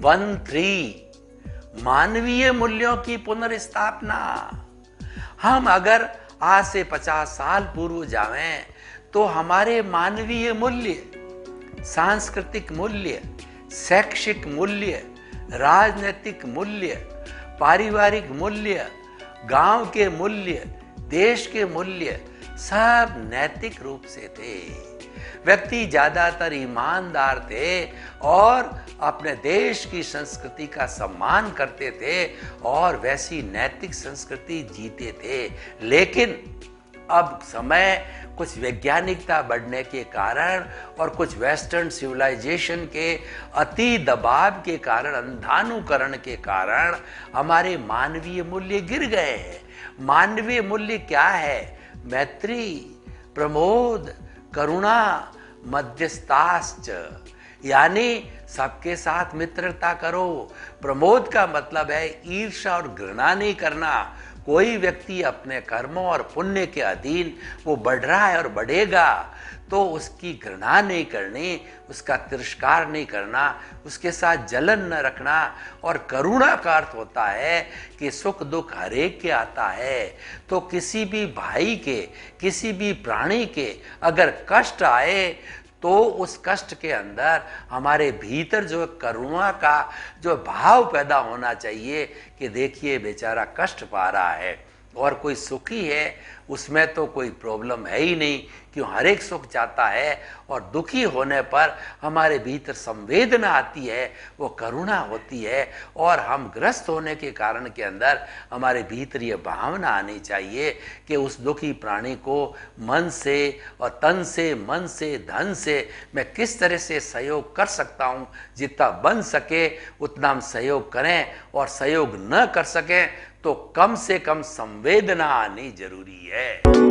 13 मानवीय मूल्यों की पुनर्स्थापना। हम अगर आज से 50 साल पूर्व जावें तो हमारे मानवीय मूल्य, सांस्कृतिक मूल्य, शैक्षिक मूल्य, राजनीतिक मूल्य, पारिवारिक मूल्य, गांव के मूल्य, देश के मूल्य सब नैतिक रूप से थे। व्यक्ति ज्यादातर ईमानदार थे और अपने देश की संस्कृति का सम्मान करते थे और वैसी नैतिक संस्कृति जीते थे। लेकिन अब समय कुछ वैज्ञानिकता बढ़ने के कारण और कुछ वेस्टर्न सिविलाइजेशन के अति दबाव के कारण, अंधानुकरण के कारण हमारे मानवीय मूल्य गिर गए हैं। मानवीय मूल्य क्या है? मैत्री, प्रमोद, करुणा, मध्यस्थाश्च, यानी सबके साथ मित्रता करो। प्रमोद का मतलब है ईर्ष्या और घृणा नहीं करना। कोई व्यक्ति अपने कर्मों और पुण्य के अधीन वो बढ़ रहा है और बढ़ेगा तो उसकी घृणा नहीं करनी, उसका तिरस्कार नहीं करना, उसके साथ जलन न रखना। और करुणा का अर्थ होता है कि सुख दुख हरेक के आता है, तो किसी भी भाई के, किसी भी प्राणी के अगर कष्ट आए तो उस कष्ट के अंदर हमारे भीतर जो करुणा का जो भाव पैदा होना चाहिए कि देखिए बेचारा कष्ट पा रहा है और कोई सुखी है, उसमें तो कोई प्रॉब्लम है ही नहीं, क्यों हर एक सुख चाहता है। और दुखी होने पर हमारे भीतर संवेदना आती है, वो करुणा होती है और हम ग्रस्त होने के कारण के अंदर हमारे भीतर ये भावना आनी चाहिए कि उस दुखी प्राणी को मन से और तन से, मन से, धन से मैं किस तरह से सहयोग कर सकता हूँ। जितना बन सके उतना हम सहयोग करें और सहयोग न कर सकें तो कम से कम संवेदना आनी जरूरी है।